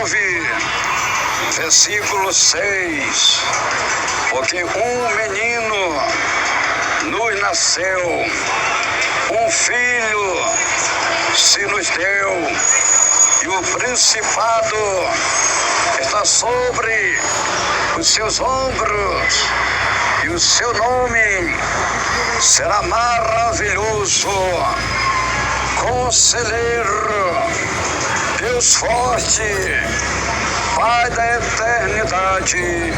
9, versículo 6. Porque um menino nos nasceu, um filho se nos deu, e o principado está sobre os seus ombros, e o seu nome será maravilhoso, Conselheiro, Deus forte, Pai da eternidade,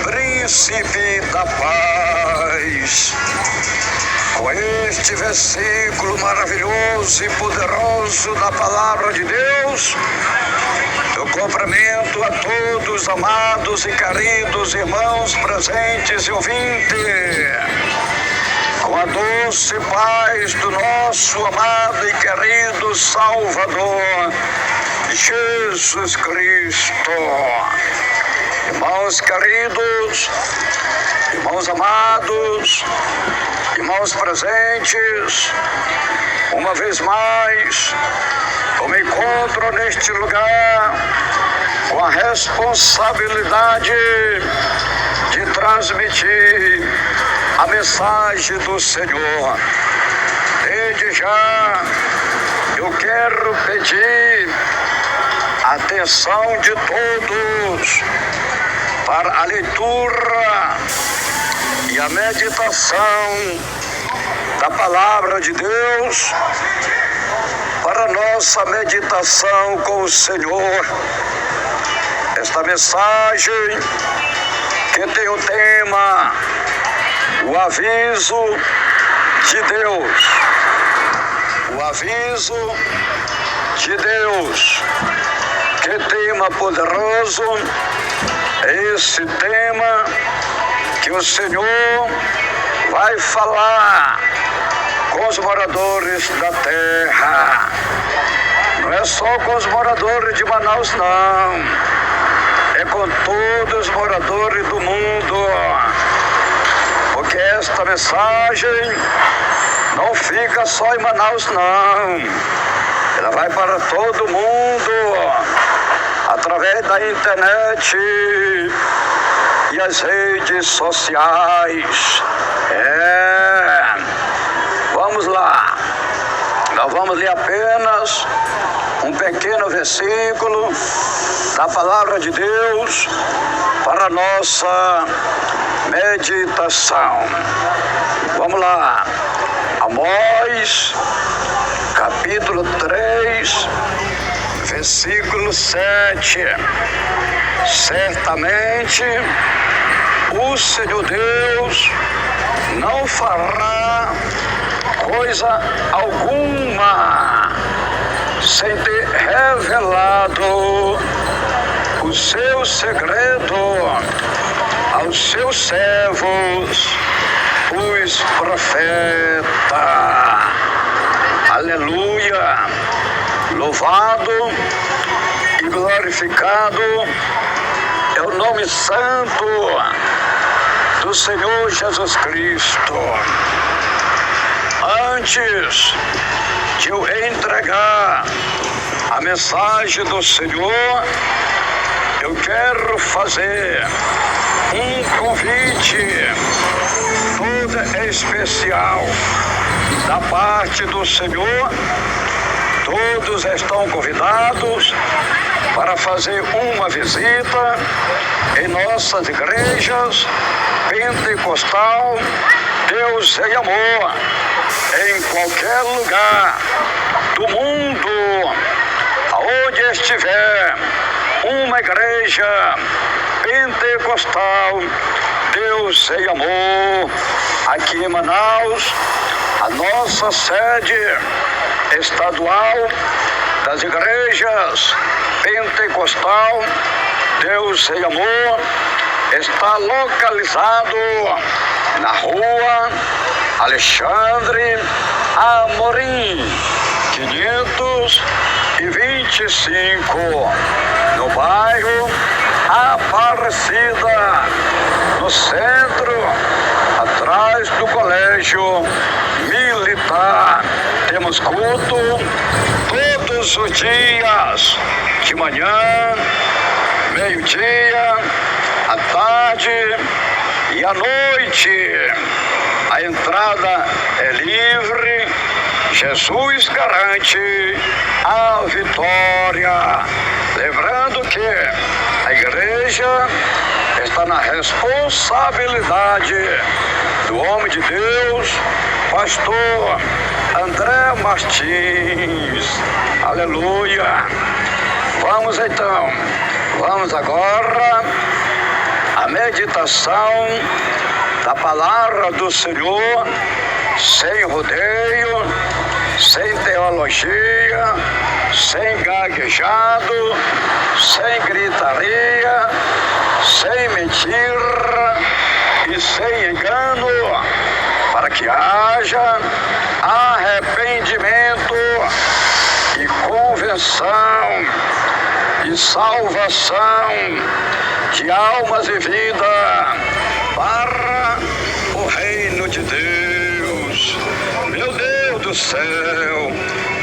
Príncipe da paz. Com este versículo maravilhoso e poderoso da palavra de Deus, eu cumprimento a todos, amados e queridos irmãos presentes e ouvintes, com a doce paz do nosso amado e querido Salvador, Jesus Cristo. Irmãos queridos, irmãos amados, irmãos presentes, uma vez mais, eu me encontro neste lugar com a responsabilidade de transmitir a mensagem do Senhor. Desde já, eu quero pedir a atenção de todos para a leitura e a meditação da palavra de Deus, para a nossa meditação com o Senhor. Esta mensagem que tem o tema o aviso de Deus. O aviso de Deus. Que tema poderoso é esse tema que o Senhor vai falar com os moradores da terra. Não é só com os moradores de Manaus, não. É com todos os moradores do mundo. Porque esta mensagem não fica só em Manaus, não. Ela vai para todo mundo, através da internet e as redes sociais. Vamos lá. Nós vamos ler apenas um pequeno versículo da palavra de Deus para a nossa meditação. Vamos lá. Amós, capítulo 3, versículo 7. Certamente o Senhor Deus não fará coisa alguma sem ter revelado o seu segredo aos seus servos, os profetas. Aleluia! Louvado e glorificado é o nome santo do Senhor Jesus Cristo. Antes de eu entregar a mensagem do Senhor, eu quero fazer um convite todo especial da parte do Senhor. Todos estão convidados para fazer uma visita em nossas igrejas pentecostal Deus e Amor, em qualquer lugar do mundo, aonde estiver uma igreja pentecostal Deus e Amor. Aqui em Manaus, a nossa sede estadual das igrejas pentecostal Deus e Amor está localizado na rua Alexandre Amorim 525, no bairro Aparecida, no centro, atrás do colégio militar. Temos culto todos os dias, de manhã, meio-dia, à tarde e à noite. A entrada é livre. Jesus garante a vitória. Lembrando que a igreja está na responsabilidade do homem de Deus, pastor André Martins. Aleluia. Vamos agora à meditação da palavra do Senhor, sem rodeio, sem teologia, sem gaguejado, sem gritaria, sem mentira e sem engano, para que haja arrependimento e conversão e salvação de almas e vida para o reino de Deus. Meu Deus do céu,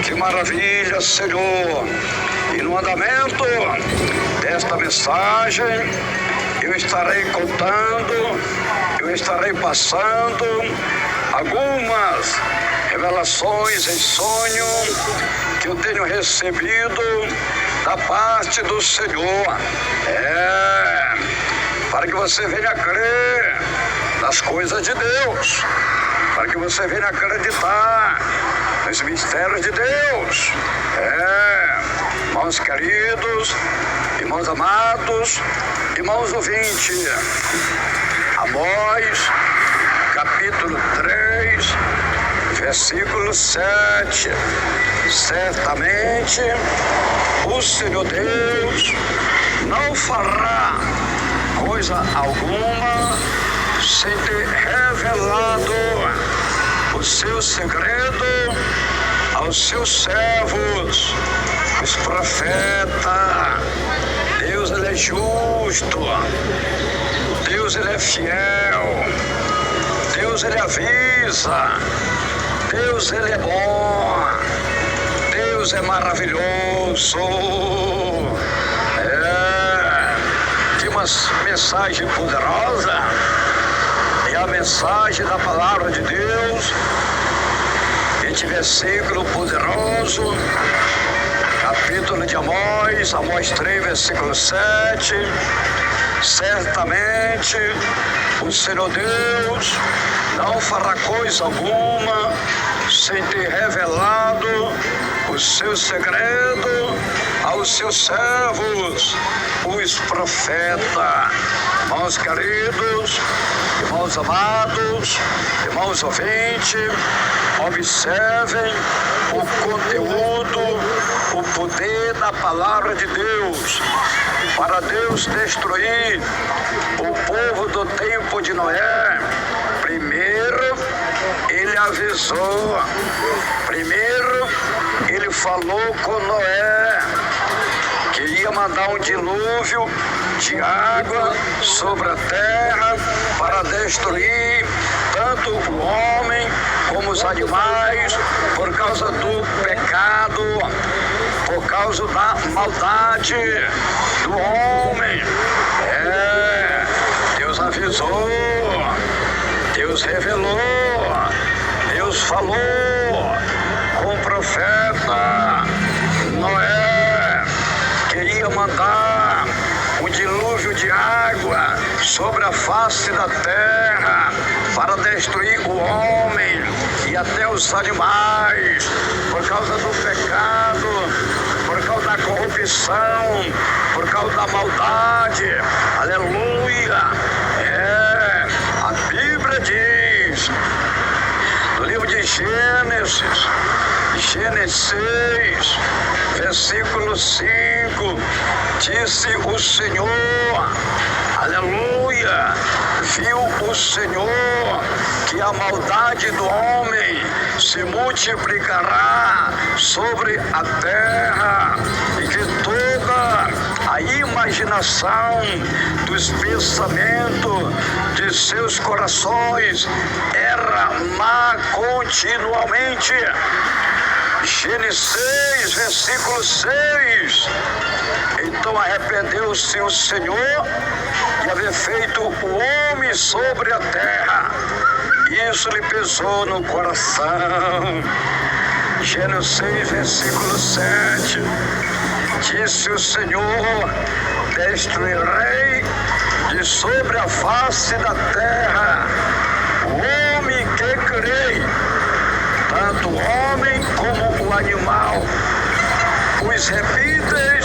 que maravilha, Senhor! E no andamento desta mensagem, eu estarei contando, eu estarei passando algumas revelações em sonho que eu tenho recebido da parte do Senhor. Para que você venha crer nas coisas de Deus, para que você venha acreditar nos mistérios de Deus. Irmãos queridos, irmãos amados, irmãos ouvintes, Amós, capítulo 3, versículo 7. Certamente o Senhor Deus não fará coisa alguma sem ter revelado o seu segredo aos seus servos, os profetas. Deus, ele é justo, Deus, ele é fiel, Deus, ele avisa, Deus, ele é bom, Deus é maravilhoso. Que uma mensagem poderosa é a mensagem da palavra de Deus. Este versículo poderoso, capítulo de Amós, Amós 3, versículo 7. Certamente o Senhor Deus não fará coisa alguma sem ter revelado o seu segredo aos seus servos, os profetas. Irmãos queridos, irmãos amados, irmãos ouvintes, observem o conteúdo, o poder da palavra de Deus. Para Deus destruir o povo do tempo de Noé, primeiro ele avisou, primeiro ele falou com Noé que ia mandar um dilúvio de água sobre a terra para destruir tanto o homem como os animais, por causa do pecado, por causa da maldade do homem. Deus avisou, Deus revelou, Deus falou com o profeta Noé que ia mandar um dilúvio de água sobre a face da terra para destruir o homem e até os animais, por causa do pecado, por causa da corrupção, por causa da maldade. Aleluia! A Bíblia diz no livro de Gênesis 6, versículo 5, disse o Senhor, aleluia, viu o Senhor que a maldade do homem se multiplicará sobre a terra e que toda a imaginação dos pensamentos de seus corações era má continuamente. Gênesis 6, versículo 6. Então arrependeu-se o Senhor de haver feito o homem sobre a terra. Isso lhe pesou no coração. Gênesis 6, versículo 7. Disse o Senhor: destruirei de sobre a face da terra o homem que criei, tanto o homem como o animal, os répteis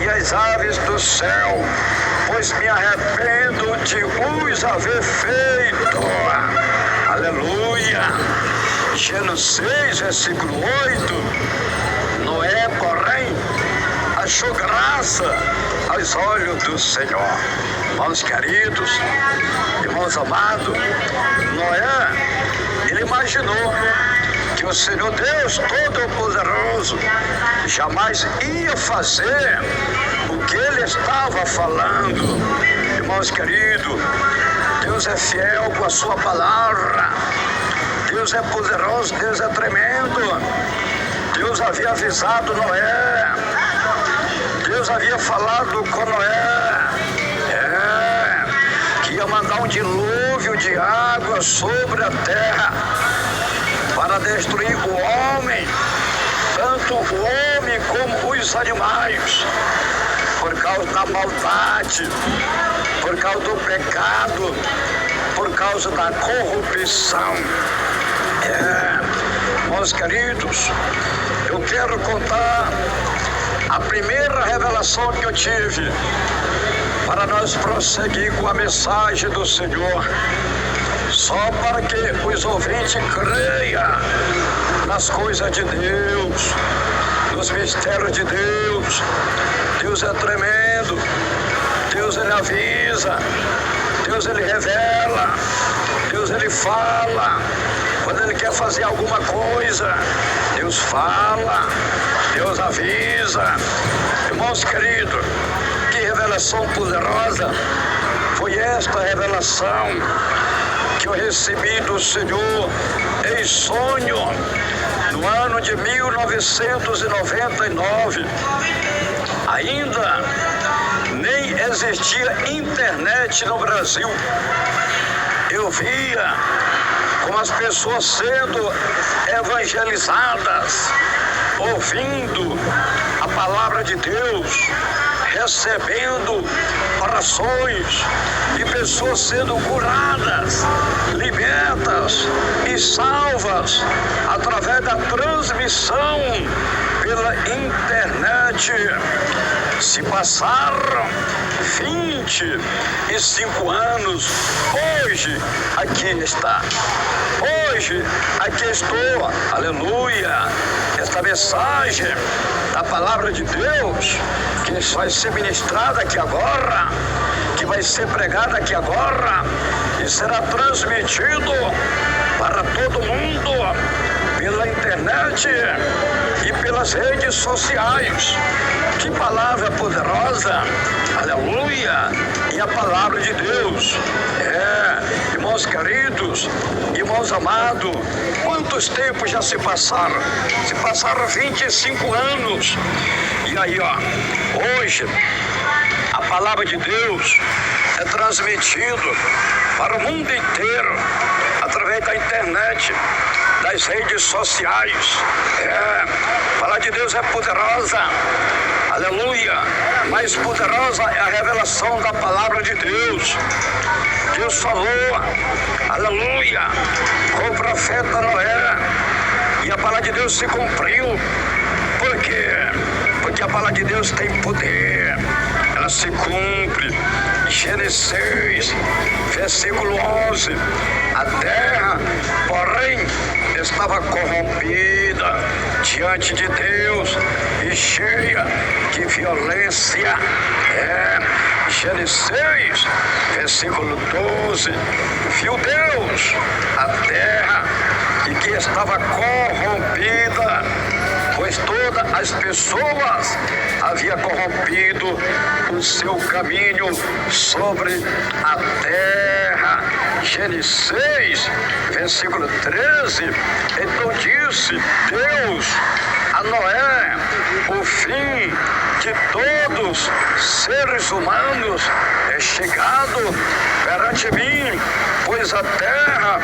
e as aves do céu, pois me arrependo de os haver feito. Aleluia. Gênesis 6, versículo 8. Noé, porém, achou graça aos olhos do Senhor. Irmãos queridos, irmãos amados, Noé, ele imaginou que o Senhor Deus Todo-Poderoso jamais ia fazer o que ele estava falando. Irmãos queridos, Deus é fiel com a sua palavra. Deus é poderoso, Deus é tremendo. Deus havia avisado Noé. Deus havia falado com Noé. Que ia mandar um dilúvio de água sobre a terra para destruir o homem, tanto o homem como os animais, por causa da maldade, por causa do pecado, por causa da corrupção. Meus queridos, eu quero contar a primeira revelação que eu tive para nós prosseguir com a mensagem do Senhor, só para que os ouvintes creiam nas coisas de Deus, nos mistérios de Deus. Deus é tremendo, Deus ele avisa, Deus ele revela, Deus ele fala. Quando ele quer fazer alguma coisa, Deus fala, Deus avisa. Irmãos queridos, que revelação poderosa foi esta revelação que eu recebi do Senhor em sonho no ano de 1999. Ainda nem existia internet no Brasil. Eu via como as pessoas sendo evangelizadas, ouvindo a palavra de Deus, recebendo orações e pessoas sendo curadas, libertas e salvas através da transmissão pela internet. Se passaram 25 anos, hoje aqui está. Hoje aqui estou, aleluia. Esta mensagem da palavra de Deus, que vai ser ministrada aqui agora, que vai ser pregada aqui agora e será transmitido para todo mundo pela internet e pelas redes sociais. Que palavra poderosa, aleluia, e a palavra de Deus. Irmãos queridos, irmãos amados, quantos tempos já se passaram? Se passaram 25 anos. E aí, hoje, a palavra de Deus é transmitida para o mundo inteiro, através da internet, das redes sociais. A palavra de Deus é poderosa, aleluia. Mais poderosa é a revelação da palavra de Deus. Deus falou, aleluia, com o profeta Noé, e a palavra de Deus se cumpriu. Por quê? Porque a palavra de Deus tem poder, ela se cumpre. Gênesis 6, versículo 11. A terra, porém, estava corrompida diante de Deus e cheia de violência. Gênesis 6, versículo 12. Viu Deus a terra e que estava corrompida, pois todas as pessoas haviam corrompido o seu caminho sobre a terra. Gênesis 6, versículo 13. Então disse Deus: a Noé o fim de todos seres humanos é chegado perante mim, pois a terra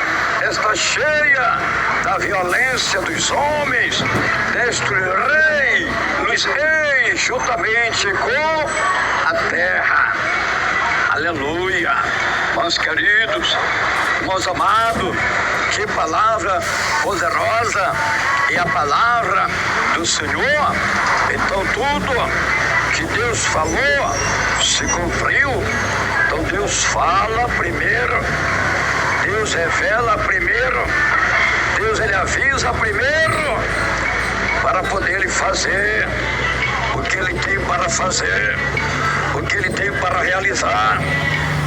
está cheia da violência dos homens, destruirei juntamente com a terra. Aleluia. Irmãos queridos, irmãos amados, que palavra poderosa é a palavra do Senhor. Então tudo que Deus falou se cumpriu. Então Deus fala primeiro, Deus revela primeiro, Deus ele avisa primeiro para poder ele fazer o que ele tem para fazer, o que ele tem para realizar.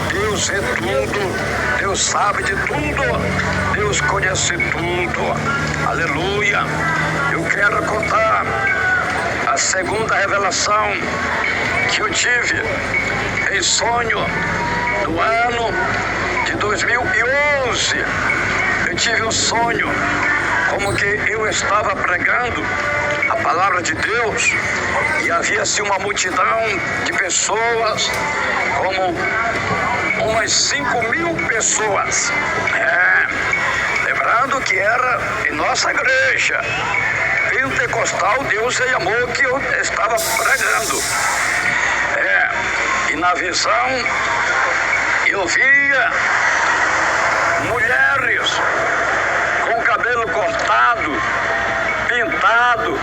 Deus é tudo, Deus sabe de tudo, Deus conhece tudo. Aleluia. Eu quero contar a segunda revelação que eu tive em sonho do ano de 2011. Eu tive um sonho como que eu estava pregando a palavra de Deus e havia assim uma multidão de pessoas, como umas 5.000 pessoas. Lembrando que era em nossa igreja pentecostal Deus e Amor que eu estava pregando. E na visão eu via mulheres com cabelo cortado, pintado,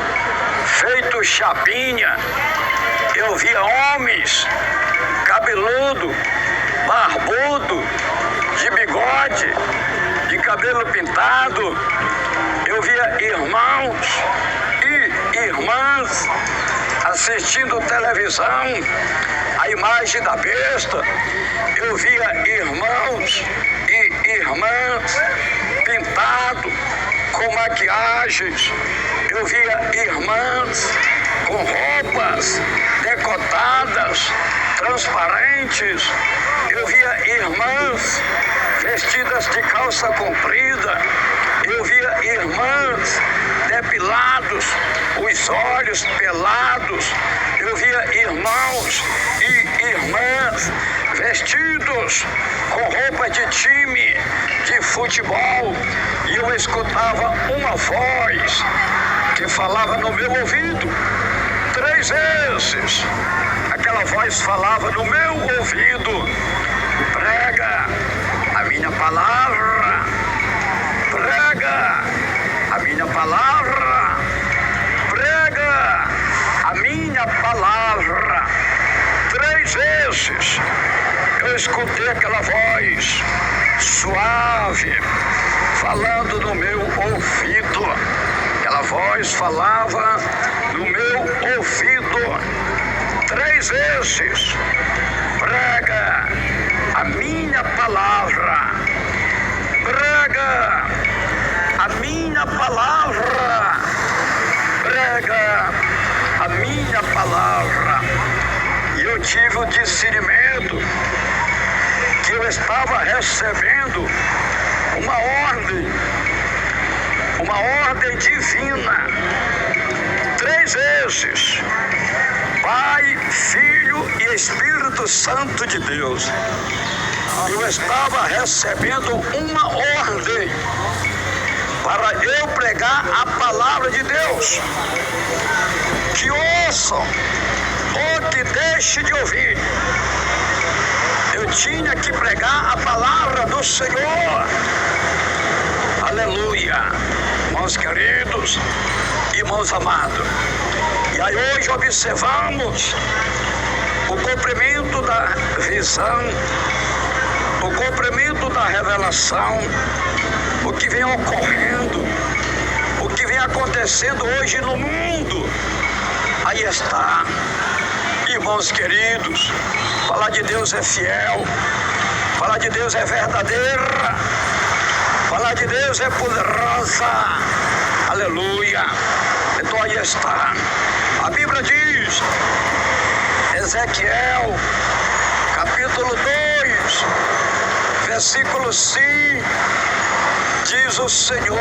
feito chapinha. Eu via homens cabeludo, barbudo, de bigode, de cabelo pintado. Eu via irmãos e irmãs assistindo televisão, a imagem da besta. Eu via irmãos e irmãs pintados com maquiagens. Eu via irmãs com roupas decotadas, transparentes. Eu via irmãs vestidas de calça comprida. Eu via irmãs depilados, os olhos pelados. Eu via irmãos e irmãs vestidos com roupa de time de futebol. E eu escutava uma voz que falava no meu ouvido 3 vezes. Aquela voz falava no meu ouvido: prega a minha palavra, prega a minha palavra, prega a minha palavra. 3 vezes eu escutei aquela voz suave falando no meu ouvido. Aquela voz falava no meu ouvido 3 vezes: prega a minha palavra, prega a minha palavra, prega a minha palavra. E eu tive o discernimento que eu estava recebendo uma ordem divina. 3 vezes: Pai, Filho e Espírito Santo de Deus. Eu estava recebendo uma ordem para eu pregar a palavra de Deus. Que ouçam ou que deixe de ouvir. Eu tinha que pregar a palavra do Senhor. Aleluia. Irmãos queridos, irmãos amados. E aí hoje observamos o cumprimento da visão, o cumprimento da revelação, o que vem ocorrendo, o que vem acontecendo hoje no mundo. Aí está, irmãos queridos, falar de Deus é fiel, falar de Deus é verdadeira, falar de Deus é poderosa. Aleluia. Então aí está. A Bíblia diz, Ezequiel, capítulo 2, versículo 5, diz o Senhor: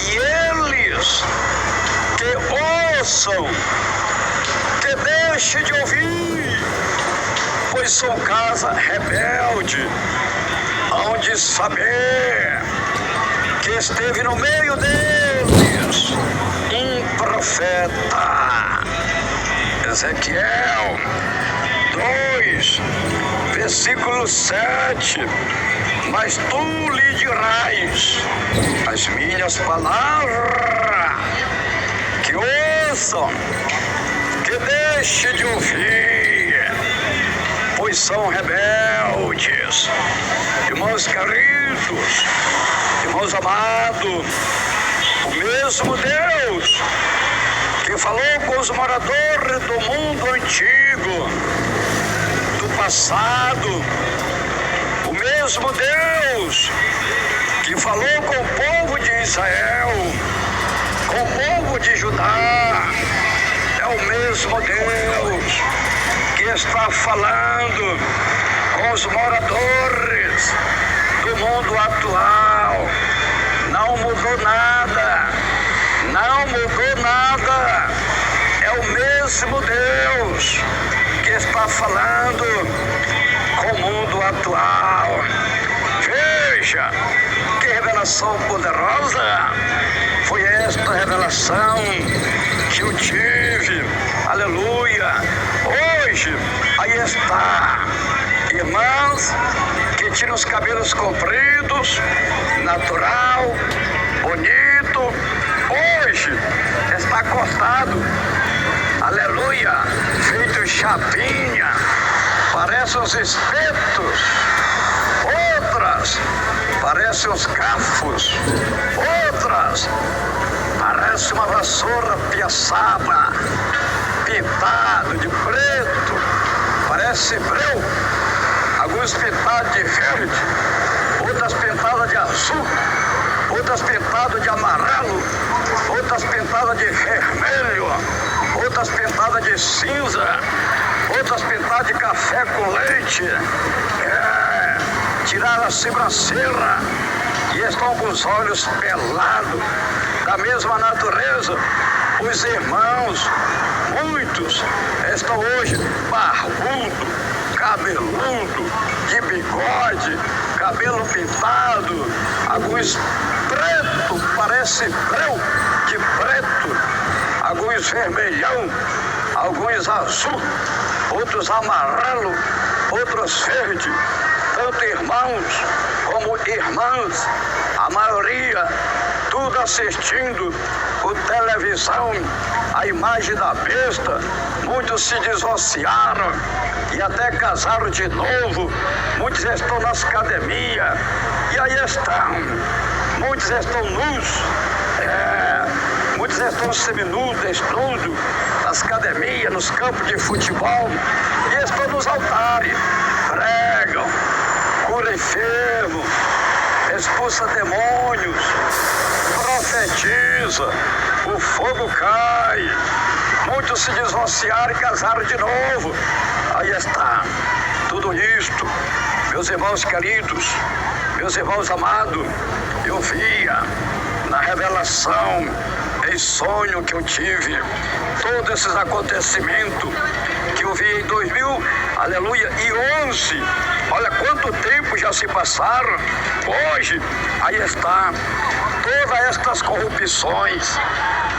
e eles ouvidores que ouçam, que deixem de ouvir, pois são casa rebelde, hão de saber que esteve no meio deles um profeta. Ezequiel 2, versículo 7. Mas tu lhe dirás as minhas palavras, que ouçam, que deixem de ouvir, pois são rebeldes. Irmãos queridos, irmãos amados, o mesmo Deus que falou com os moradores do mundo antigo, do passado, o mesmo Deus que falou com o povo de Israel, com o povo de Judá, é o mesmo Deus que está falando com os moradores do mundo atual. Não mudou nada, não mudou nada. É o mesmo Deus que está falando com o mundo atual. Veja que revelação poderosa foi esta revelação que eu tive. Aleluia! Hoje, aí está, irmãos que tinham os cabelos compridos, natural, bonito, hoje está cortado, aleluia, feito chapinha, parece os espetos, outras parecem os cafos, outras parece uma vassoura piaçaba, pintado de preto, parece breu, alguns pintados de verde, outras pintadas de azul, outras pintadas de amarelo, outras pintadas de vermelho, outras pintadas de cinza, outras pintadas de café com leite. Tiraram a sobrancelha e estão com os olhos pelados, da mesma natureza. Os irmãos, muitos, estão hoje barbudo, cabeludo, de bigode, cabelo pintado, alguns preto, parece breu de preto, alguns vermelhão, alguns azul, outros amarelo, outros verde, tanto irmãos como irmãs, a maioria tudo assistindo por televisão, a imagem da besta. Muitos se divorciaram e até casaram de novo, muitos estão nas academias, e aí estão, muitos estão nus, muitos estão seminus, desnudos, nas academias, nos campos de futebol, e estão nos altares, pregam, cura enfermo, expulsa demônios, profetiza, o fogo cai. Muitos se divorciaram e casaram de novo. Aí está, tudo isto, meus irmãos queridos, meus irmãos amados, eu via na revelação, em sonho que eu tive, todos esses acontecimentos que eu vi em 2000, aleluia, e 11. Olha quanto tempo já se passaram. Hoje, aí está, todas estas corrupções,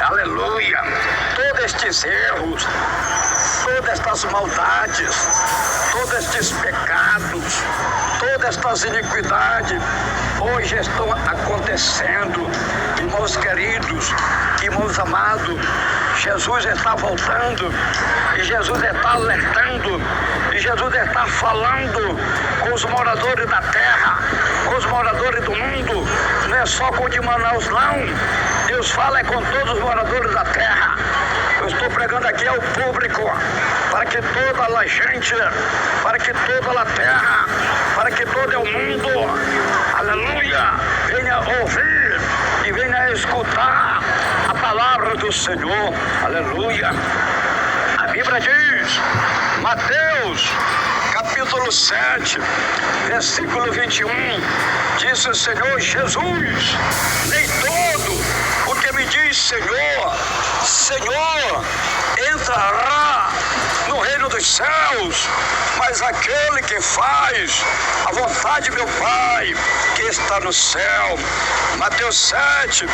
aleluia, todos estes erros, todas estas maldades, todos estes pecados, todas estas iniquidades, hoje estão acontecendo. Irmãos queridos, irmãos amados, Jesus está voltando, e Jesus está alertando, e Jesus está falando com os moradores da terra, com os moradores do mundo. Não é só com o de Manaus, não. Deus fala com todos os moradores da terra. Eu estou pregando aqui ao público, para que toda a gente, para que toda a terra, para que todo o mundo, aleluia, venha ouvir e venha escutar a palavra do Senhor, aleluia. A Bíblia diz, Mateus, capítulo 7, versículo 21, disse o Senhor Jesus: nem todo o que me diz diz: Senhor, Senhor, entrará no reino dos céus, mas aquele que faz a vontade de meu Pai que está no céu. Mateus 7,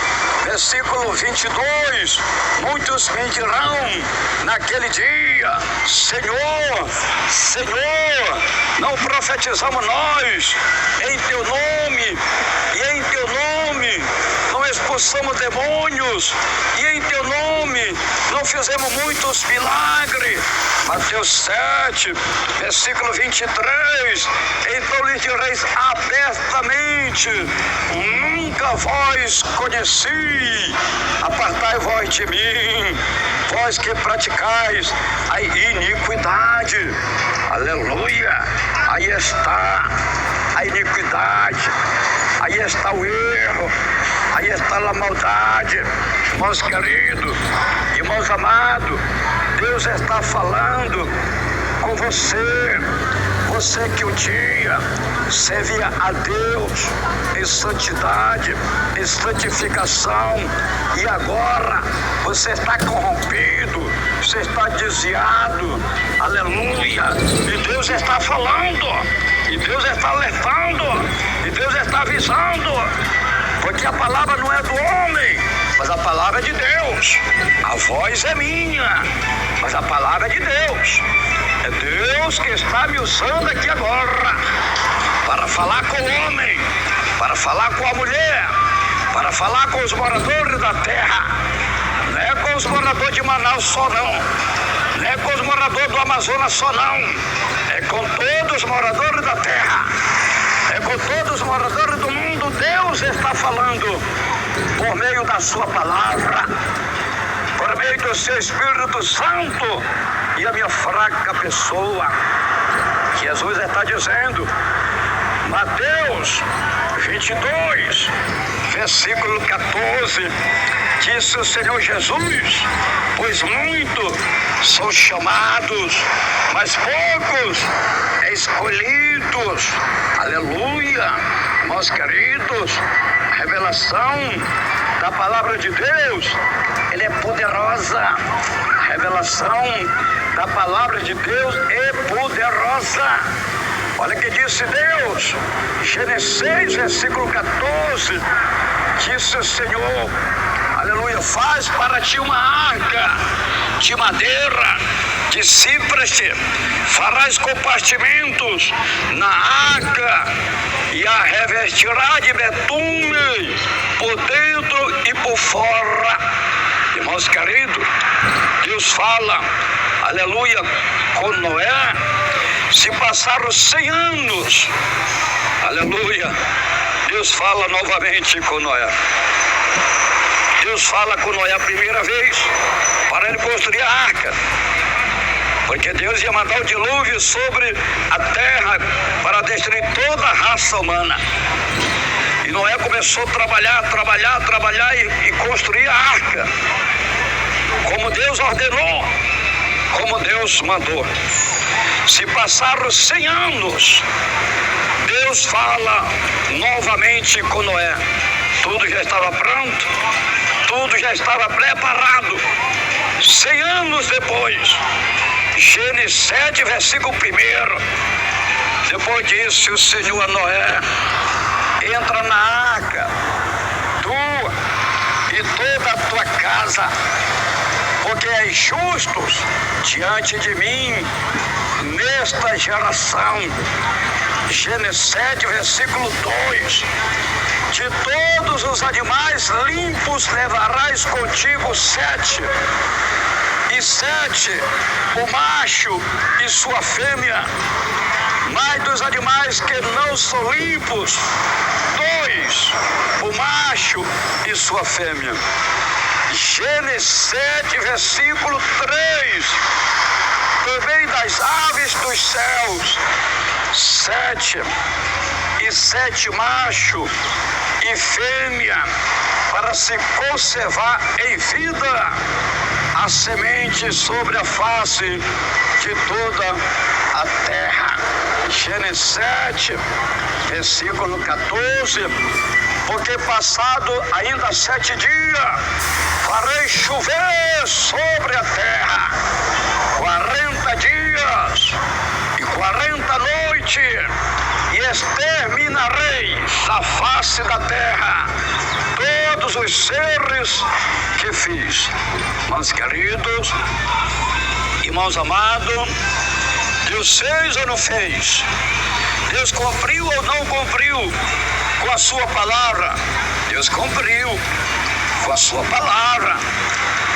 versículo 22, muitos me dirão naquele dia: Senhor, Senhor, não profetizamos nós em teu nome, e em teu nome não expulsamos demônios, e em teu nome não fizemos muitos milagres. Mateus 7, versículo 23, então lhes direis abertamente: nunca vós conheci, apartai-vos de mim, vós que praticais a iniquidade. Aleluia! Aí está a iniquidade, aí está o erro, aí está a maldade. Irmãos queridos, irmãos amados, Deus está falando com você. Você que um dia servia a Deus em santidade, em santificação, e agora você está corrompido, você está desviado. Aleluia! E Deus está falando, e Deus está alertando, e Deus está avisando, porque a palavra não é do homem, mas a palavra é de Deus. A voz é minha, mas a palavra é de Deus. É Deus que está me usando aqui agora para falar com o homem, para falar com a mulher, para falar com os moradores da terra. Não é com os moradores de Manaus só não, não é com os moradores do Amazonas só não, é com todos os moradores da terra, é com todos os moradores do mundo. Deus está falando por meio da sua palavra, por meio do seu Espírito Santo e a minha fraca pessoa. Jesus está dizendo, Mateus 22, versículo 14, disse o Senhor Jesus: pois muitos são chamados, mas poucos escolhidos. Aleluia! Meus queridos, a revelação da palavra de Deus, ela é poderosa. A revelação da palavra de Deus é poderosa. Olha o que disse Deus, Gênesis 6, versículo 14, disse o Senhor, aleluia: faz para ti uma arca de madeira, de cipreste, farás compartimentos na arca e a revestirá de betume por dentro e por fora. Irmãos queridos, Deus fala, aleluia, com Noé. Se passaram 100 anos, aleluia, Deus fala novamente com Noé. Deus fala com Noé a primeira vez para ele construir a arca, porque Deus ia mandar o dilúvio sobre a terra para destruir toda a raça humana. E Noé começou a trabalhar e construir a arca, como Deus ordenou, como Deus mandou. Se passaram 100 anos, Deus fala novamente com Noé. Tudo já estava pronto, tudo já estava preparado. 100 anos depois, Gênesis 7, versículo 1. Depois disse o Senhor a Noé: entra na arca, tu e toda a tua casa, porque és justos diante de mim nesta geração. Gênesis 7, versículo 2. De todos os animais limpos levarás contigo 7, e 7 o macho e sua fêmea. Mas dos animais que não são limpos, 2 o macho e sua fêmea. Gênesis 7, versículo 3. Também das aves dos céus, 7, e 7 macho e fêmea, para se conservar em vida a semente sobre a face de toda a terra. Gênesis 7, versículo 14. porque passado ainda 7 dias, farei chover sobre a terra 40 dias e 40 noites, e exterminarei da face da terra todos os seres que fiz. Irmãos queridos, irmãos amados, Deus fez ou não fez? Deus cumpriu ou não cumpriu com a sua palavra? Deus cumpriu com a sua palavra.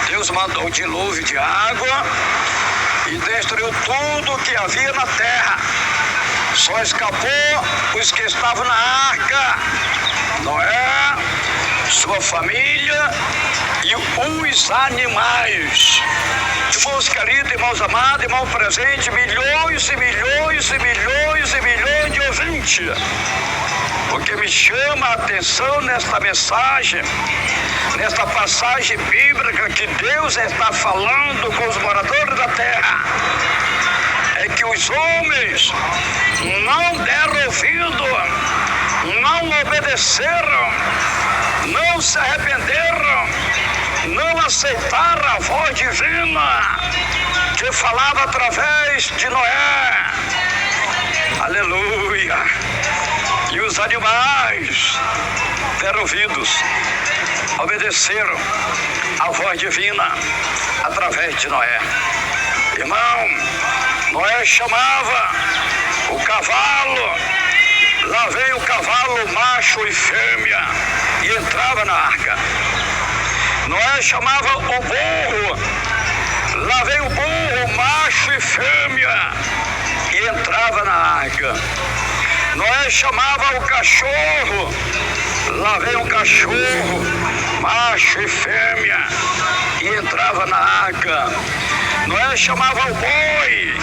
Deus mandou o dilúvio de água e destruiu tudo que havia na terra. Só escapou os que estavam na arca: Noé, sua família e os animais. Irmãos queridos, irmãos amados, irmão presente, milhões e milhões e milhões e milhões de ouvintes. O que me chama a atenção nesta mensagem, nesta passagem bíblica que Deus está falando com os moradores da terra, é que os homens não deram ouvido, não obedeceram, não se arrependeram, não aceitaram a voz divina que falava através de Noé. Aleluia! E os animais deram ouvidos, obedeceram a voz divina através de Noé. Irmão, Noé chamava o cavalo, lá vem o cavalo macho e fêmea, e entrava na arca. Noé chamava o burro, lá vem o burro macho e fêmea, e entrava na arca. Noé chamava o cachorro, lá vem o cachorro macho e fêmea, e entrava na arca. Noé chamava o boi,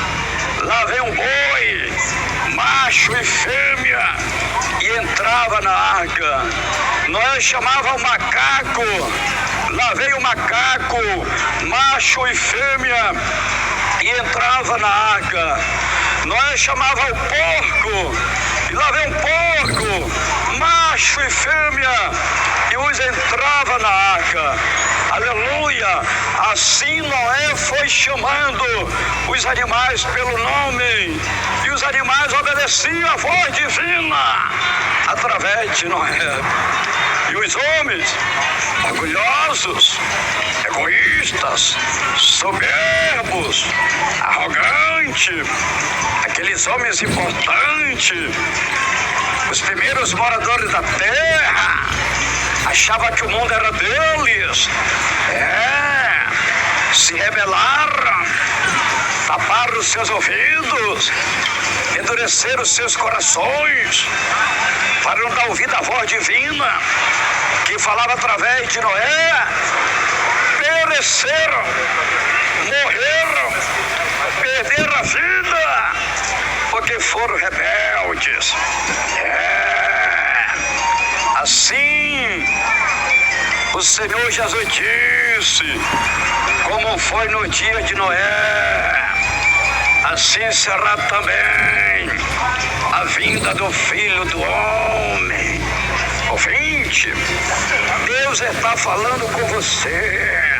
lá vem um boi, macho e fêmea, e entrava na arca. Noé chamava o macaco, lá veio o macaco, macho e fêmea, e entrava na arca. Noé chamava o porco, e lá vem um porco, macho e fêmea, e os entrava na arca. Aleluia! Assim Noé foi chamando os animais pelo nome, e os animais obedeciam a voz divina através de Noé. E os homens, orgulhosos, egoístas, soberbos, arrogantes, aqueles homens importantes, os primeiros moradores da terra, achavam que o mundo era deles. Se rebelaram, taparam os seus ouvidos, endureceram os seus corações, para não dar ouvido à voz divina que falava através de Noé. Pereceram, morreram, perderam a vida, porque foram rebeldes. Assim, o Senhor Jesus disse, como foi no dia de Noé, assim será também a vinda do Filho do Homem. Ouvinte, Deus está falando com você.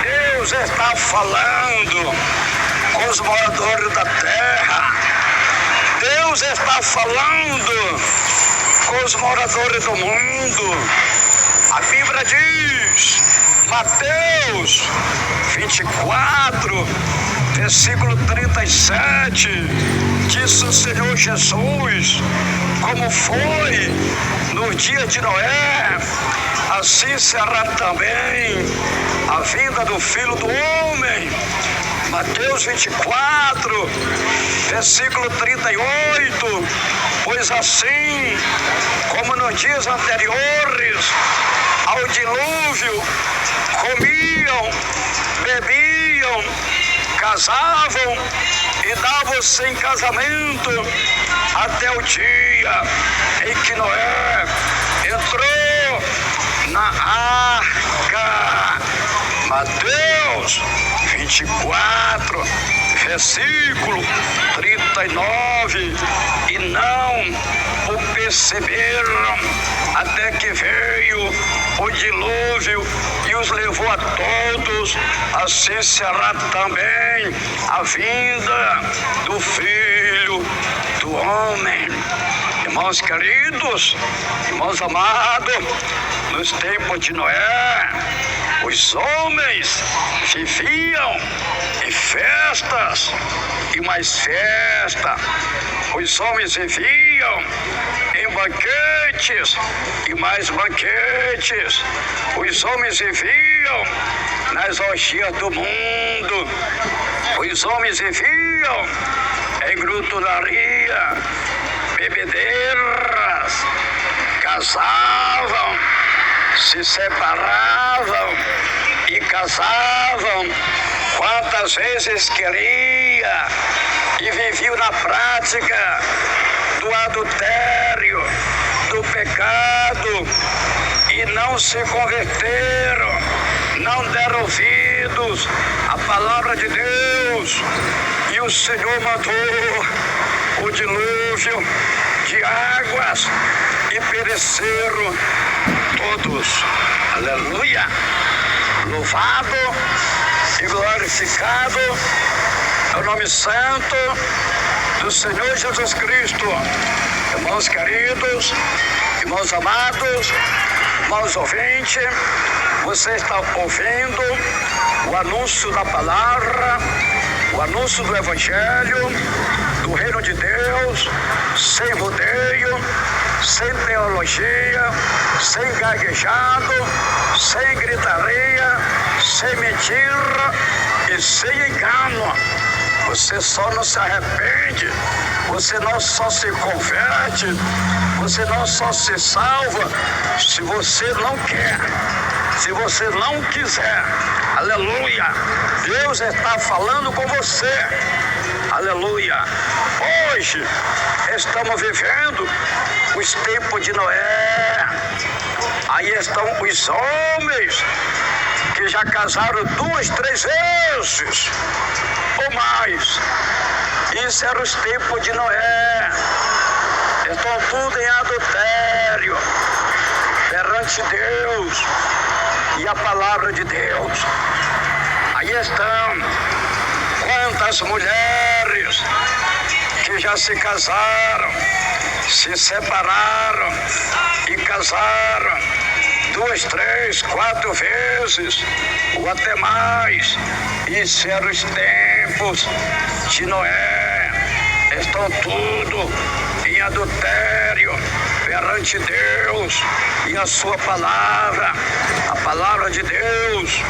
Deus está falando com os moradores da terra. Deus está falando com os moradores do mundo. A Bíblia diz, Mateus 24, versículo 37, disse o Senhor Jesus, como foi no dia de Noé, assim será também a vinda do Filho do Homem. Mateus 24, versículo 38, pois assim como nos dias anteriores ao dilúvio, comiam, bebiam, casavam e davam-se em casamento até o dia em que Noé entrou na arca. Mateus 24, versículo 39, e não o perceberam até que veio o dilúvio e os levou a todos. Assim será também a vinda do Filho do Homem. Irmãos queridos, irmãos amados, nos tempos de Noé, os homens viviam em festas e mais festa. Os homens viviam em banquetes e mais banquetes. Os homens viviam nas orgias do mundo. Os homens viviam em glutonaria, bebedeiras, casavam, se separavam e casavam quantas vezes queria e viviam na prática do adultério, do pecado, e não se converteram, não deram ouvidos à palavra de Deus. E o Senhor mandou o dilúvio de águas e pereceram todos. Aleluia! Louvado e glorificado é o nome santo do Senhor Jesus Cristo. Irmãos queridos, irmãos amados, irmãos ouvintes, você está ouvindo o anúncio da palavra, o anúncio do Evangelho, do Reino de Deus, sem rodeio, sem teologia, sem gaguejado, sem gritaria, sem mentira e sem engano. Você só não se arrepende, você não só se converte, você não só se salva se você não quer, se você não quiser. Aleluia! Deus está falando com você. Aleluia! Hoje estamos vivendo os tempos de Noé. Aí estão os homens que já casaram 2, 3 vezes ou mais. Isso era os tempos de Noé. Estão tudo em adultério perante Deus e a palavra de Deus. Aí estão quantas mulheres que já se casaram, se separaram e casaram 2, 3, 4 vezes ou até mais. Isso eram os tempos de Noé. Estão tudo em adultério perante Deus e a sua palavra. A palavra de Deus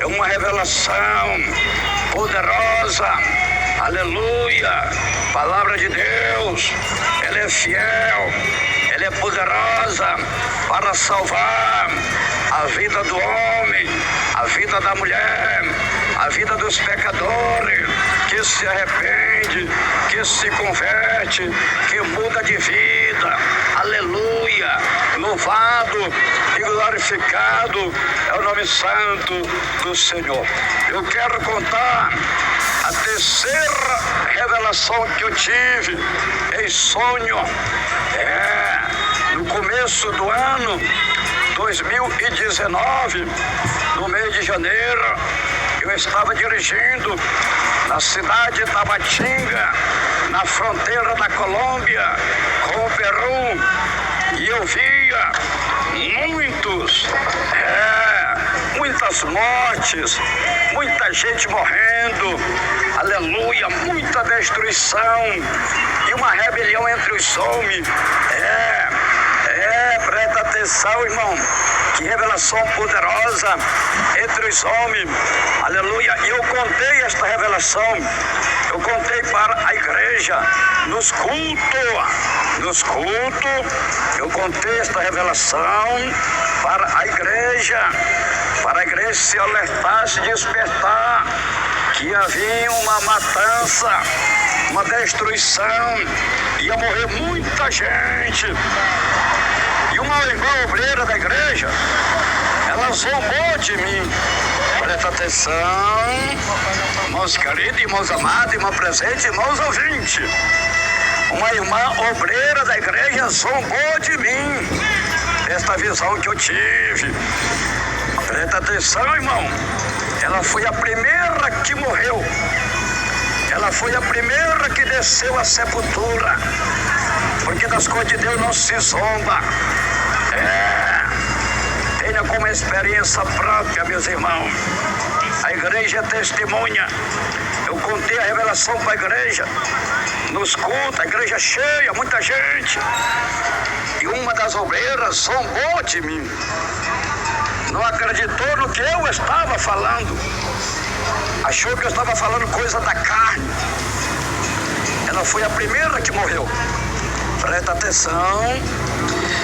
é uma revelação poderosa. Aleluia! Palavra de Deus, ela é fiel, ela é poderosa para salvar a vida do homem, a vida da mulher, a vida dos pecadores, que se arrepende, que se converte, que muda de vida. Aleluia! Louvado e glorificado é o nome santo do Senhor. Eu quero contar a terceira revelação que eu tive em sonho. No começo do ano 2019, no mês de janeiro, eu estava dirigindo na cidade de Tabatinga, na fronteira da Colômbia com o Peru, e eu via muitas mortes, muita gente morrendo, aleluia, muita destruição e uma rebelião entre os homens. Presta atenção, irmão, que revelação poderosa entre os homens, aleluia. E eu contei esta revelação, eu contei para a igreja, nos cultos, eu contei esta revelação para a igreja se alertar, se despertar, que havia uma matança, uma destruição, ia morrer muita gente. E uma irmã obreira da igreja, ela zombou de mim. Presta atenção, irmãos queridos, irmãos amados, irmão presente, irmãos ouvintes. Uma irmã obreira da igreja zombou de mim, esta visão que eu tive. Presta atenção, irmão. Ela foi a primeira que morreu. Ela foi a primeira que desceu à sepultura. Porque das coisas de Deus não se zomba. Tenha como experiência própria, meus irmãos. A igreja é testemunha. Eu contei a revelação para a igreja. Nos cultos, a igreja cheia, muita gente. E uma das obreiras zombou de mim. Não acreditou no que eu estava falando. Achou que eu estava falando coisa da carne. Ela foi a primeira que morreu. Presta atenção.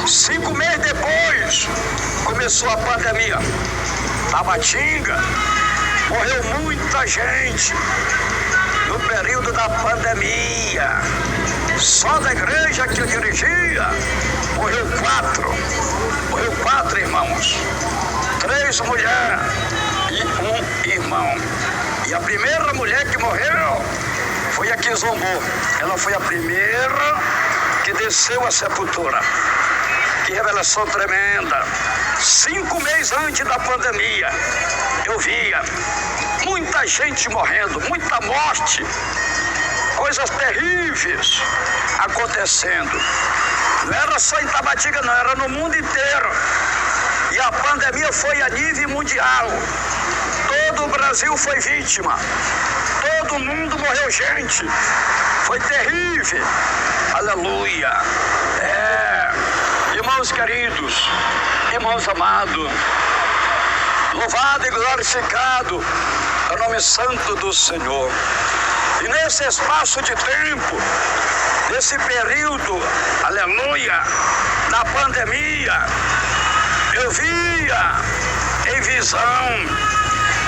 5 meses depois, começou a pandemia. Tabatinga, morreu muita gente no período da pandemia. Só da igreja que eu dirigia, morreu 4. Morreu 4 irmãos. 3 mulheres e 1 irmão. E a primeira mulher que morreu foi a que zombou. Ela foi a primeira que desceu à sepultura. Que revelação tremenda. 5 meses antes da pandemia, eu via muita gente morrendo, muita morte, coisas terríveis acontecendo. Não era só em Tabatinga, não, era no mundo inteiro. E a pandemia foi a nível mundial. Todo o Brasil foi vítima. Todo mundo morreu gente. Foi terrível. Aleluia. Irmãos queridos, irmãos amados, louvado e glorificado é o nome santo do Senhor. E nesse espaço de tempo, nesse período, aleluia, da pandemia, eu via em visão,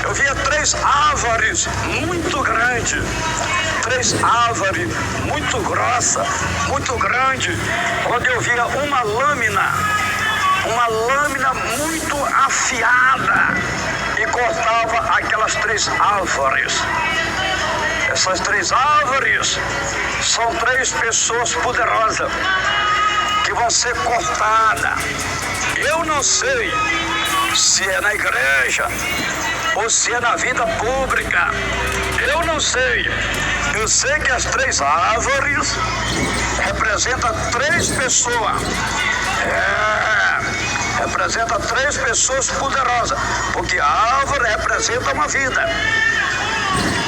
eu via 3 árvores muito grandes, 3 árvores muito grossas, muito grandes, onde eu via uma lâmina muito afiada e cortava aquelas 3 árvores. Essas 3 árvores são 3 pessoas poderosas que vão ser cortadas. Eu não sei se é na igreja ou se é na vida pública. Eu não sei. Eu sei que as 3 árvores representam 3 pessoas. Representa 3 pessoas poderosas. Porque a árvore representa uma vida.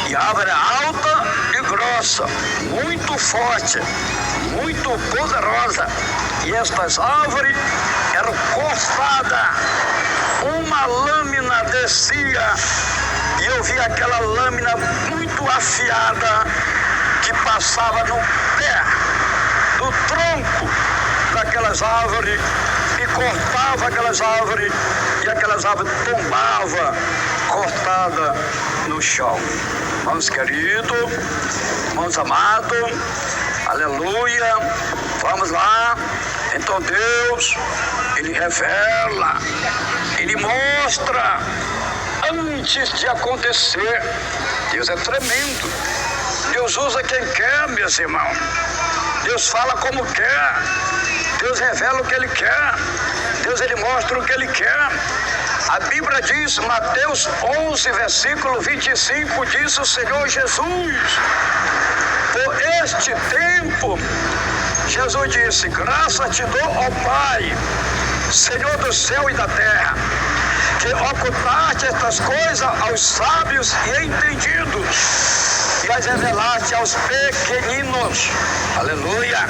E a árvore é alta e grossa, muito forte, muito poderosa. E estas árvores eram cortadas. Uma lâmina descia e eu vi aquela lâmina muito afiada que passava no pé do tronco daquelas árvores e cortava aquelas árvores e aquelas árvores tombavam cortada no chão. Irmãos queridos, irmãos amados, aleluia, vamos lá. Então Deus, Ele revela, Ele mostra antes de acontecer. Deus é tremendo. Deus usa quem quer, meus irmãos. Deus fala como quer. Deus revela o que Ele quer. Deus, Ele mostra o que Ele quer. A Bíblia diz, Mateus 11, versículo 25, diz o Senhor Jesus: por este tempo, Jesus disse, graças te dou, ó Pai, Senhor do céu e da terra, que ocultaste estas coisas aos sábios e entendidos, e as revelaste aos pequeninos. Aleluia.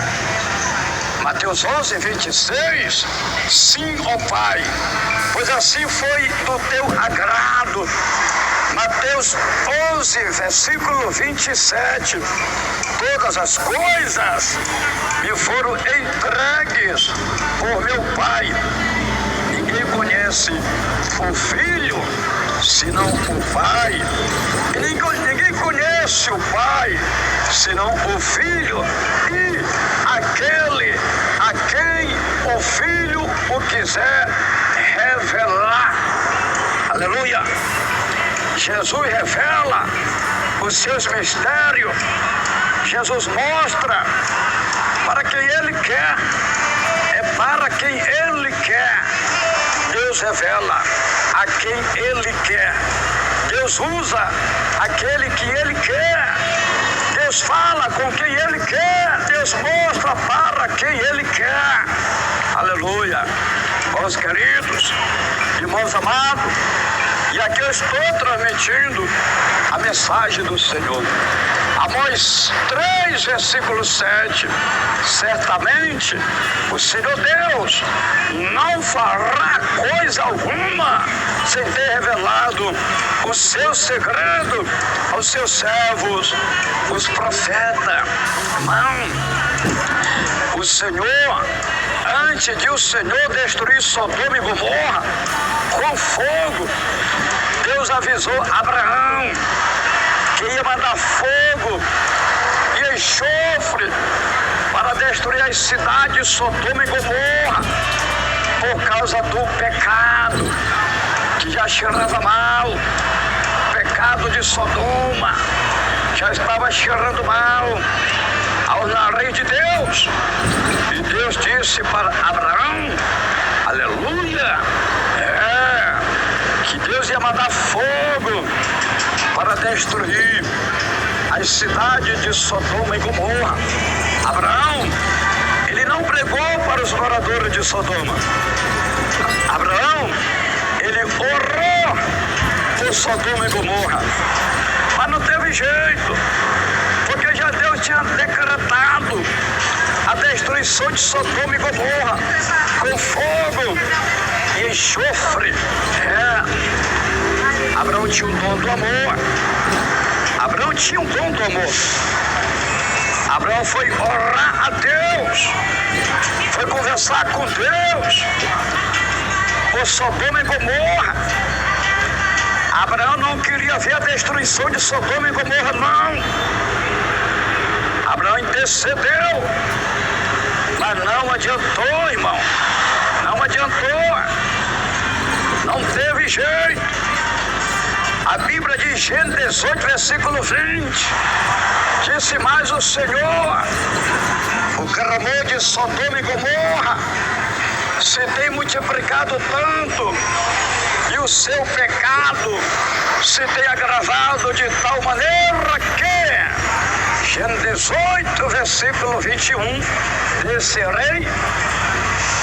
Mateus 11, 26, sim, ó Pai, pois assim foi do teu agrado. Mateus 11, versículo 27, todas as coisas me foram entregues por meu Pai. Ninguém conhece o Filho, senão o Pai. E ninguém conhece o Pai, senão o Filho e aquele a quem o Filho o quiser revelar. Aleluia. Jesus revela os seus mistérios. Jesus mostra para quem Ele quer. É para quem Ele quer. Deus revela a quem Ele quer. Deus usa aquele que Ele quer. Deus fala com quem Ele quer. Deus mostra para quem Ele quer. Aleluia. Irmãos queridos, irmãos amados, e aqui eu estou transmitindo a mensagem do Senhor. Amós 3, versículo 7. Certamente o Senhor Deus não fará coisa alguma sem ter revelado o seu segredo aos seus servos, os profetas. Irmão, o Senhor, antes de o Senhor destruir Sodoma e Gomorra com fogo, Deus avisou Abraão que ia mandar fogo e enxofre para destruir as cidades de Sodoma e Gomorra por causa do pecado que já cheirava mal. O pecado de Sodoma já estava cheirando mal ao nariz de Deus. E Deus disse para Abraão, aleluia, que Deus ia mandar fogo para destruir as cidades de Sodoma e Gomorra. Abraão, ele não pregou para os moradores de Sodoma. Abraão, ele orou por Sodoma e Gomorra. Mas não teve jeito, porque já Deus tinha decretado a destruição de Sodoma e Gomorra com fogo e enxofre. Abraão tinha um dom do amor. Abraão tinha um dom do amor. Abraão foi orar a Deus, foi conversar com Deus por Sodoma e Gomorra. Abraão não queria ver a destruição de Sodoma e Gomorra, não. Abraão intercedeu, mas não adiantou, irmão. Não adiantou. Não teve jeito. A Bíblia diz, Gênesis 18, versículo 20, disse mais o Senhor, o clamor de Sodoma e Gomorra se tem multiplicado tanto, e o seu pecado se tem agravado de tal maneira que, Gênesis 18, versículo 21, descerei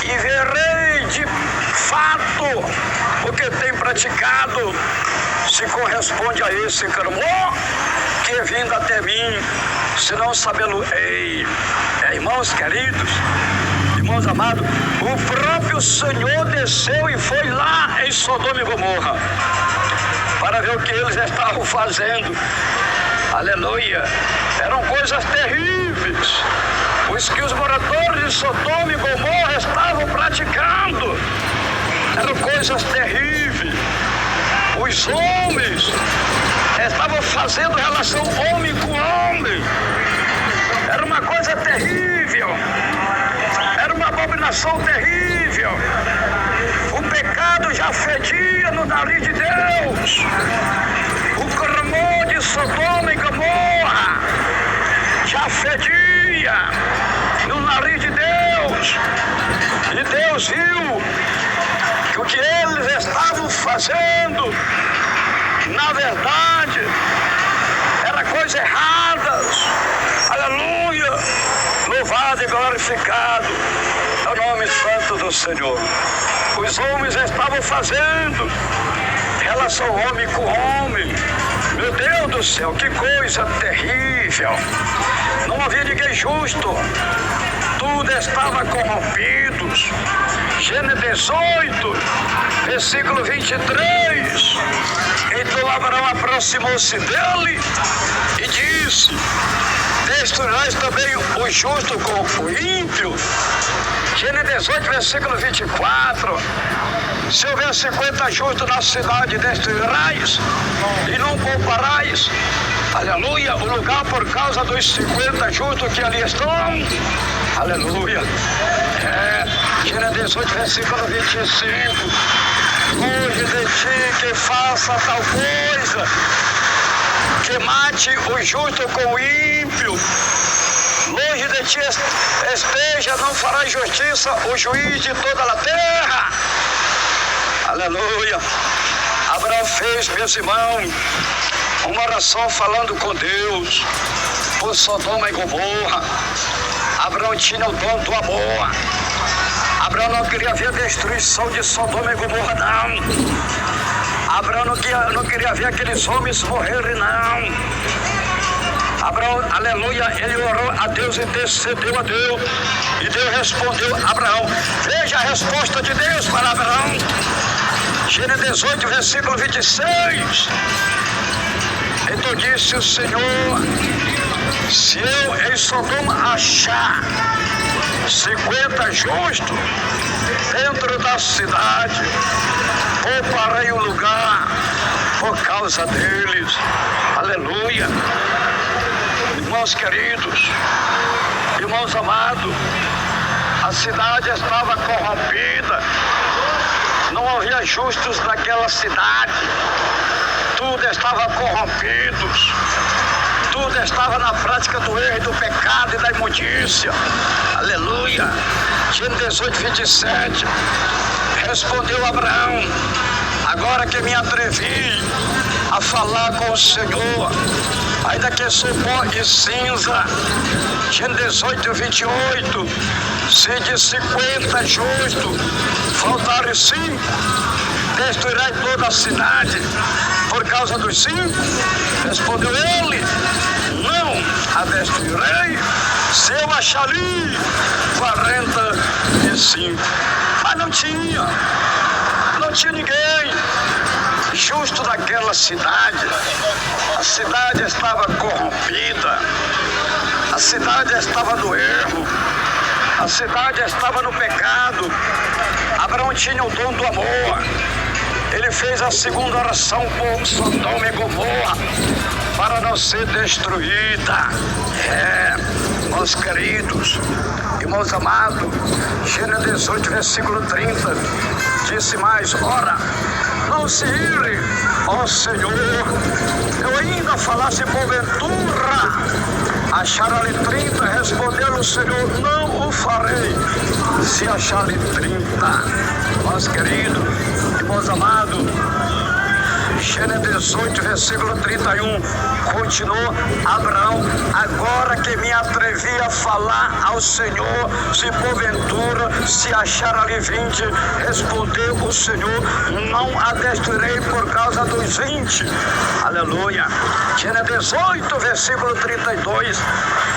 e verei de fato o que tem praticado, se corresponde a esse clamor que é vindo até mim, se não sabê-lo-ei. Irmãos queridos, irmãos amados, o próprio Senhor desceu e foi lá em Sodoma e Gomorra para ver o que eles estavam fazendo. Aleluia! Eram coisas terríveis, os que os moradores de Sodoma e Gomorra estavam praticando. Eram coisas terríveis. Os homens estavam fazendo relação homem com homem. Era uma coisa terrível. Era uma abominação terrível. O pecado já fedia no nariz de Deus. O clamor de Sodoma e Gomorra já fedia no nariz de Deus. E Deus viu que o que eles estavam fazendo, na verdade, era coisa errada. Aleluia! Louvado e glorificado é o nome santo do Senhor. Os homens estavam fazendo relação homem com homem. Meu Deus do céu, que coisa terrível! Não havia ninguém justo. Tudo estava corrompido. Gênesis 18, versículo 23. Então Abraão aproximou-se dele e disse: destruirás também o justo com o ímpio? Gênesis 18, versículo 24. Se houver 50 justos na cidade, destruirás e não pouparás, aleluia, o lugar por causa dos 50 justos que ali estão. Aleluia. Gênesis 18, versículo 25. longe de ti que faça tal coisa, que mate o justo com o ímpio. Longe de ti esteja, não fará justiça o juiz de toda a terra. Aleluia. Abraão fez, meus irmãos, uma oração falando com Deus por Sodoma e Gomorra. Abraão tinha o dom do amor. Abraão não queria ver a destruição de Sodoma e Gomorra, não. Abraão não queria ver aqueles homens morrerem, não. Abraão, aleluia, ele orou a Deus, intercedeu a Deus, e Deus respondeu a Abraão. Veja a resposta de Deus para Abraão. Gênesis 18, versículo 26. Então disse o Senhor: se eu em Sodoma achar 50 justos dentro da cidade, pouparei o lugar por causa deles. Aleluia. Irmãos queridos, irmãos amados, a cidade estava corrompida, não havia justos naquela cidade, tudo estava corrompido, tudo estava na prática do erro, do pecado e da imundícia. Aleluia. Gênesis 18, 27. Respondeu Abraão: agora que me atrevi a falar com o Senhor, ainda que sou pó e cinza. Gênesis 18, 28. Se de 50 justos faltarem 5, destruirei toda a cidade por causa dos 5? Respondeu ele: não a destruirei, se eu achar ali 45. Mas não tinha ninguém justo naquela cidade. A cidade estava corrompida, a cidade estava no erro, a cidade estava no pecado. Abraão tinha o dom do amor. Ele fez a segunda oração por Sodoma e Gomorra para não ser destruída. Meus queridos, irmãos amados, Gênesis 18, versículo 30, disse mais: ora, não se ire, ó Senhor, eu ainda falasse porventura, achar-lhe 30, respondeu o Senhor: não o farei, se achar-lhe 30. Meus queridos, irmãos amados, Gênesis 18, versículo 31, continuou Abraão: agora que me atrevi a falar ao Senhor, se porventura se achar ali 20, respondeu o Senhor: não a destruirei por causa dos 20. Aleluia. Gênesis 18, versículo 32,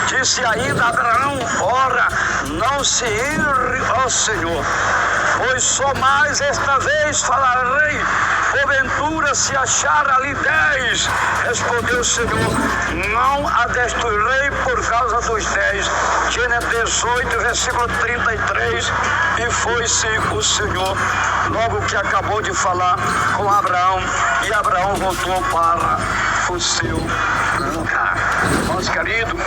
disse ainda Abraão: ora, não se ire, ó Senhor, pois só mais esta vez falarei, porventura se achar ali 10, respondeu o Senhor: não a destruirei por causa dos 10. Gênesis 18, versículo 33, e foi-se o Senhor, logo que acabou de falar com Abraão, e Abraão voltou para o seu lugar. Irmãos queridos,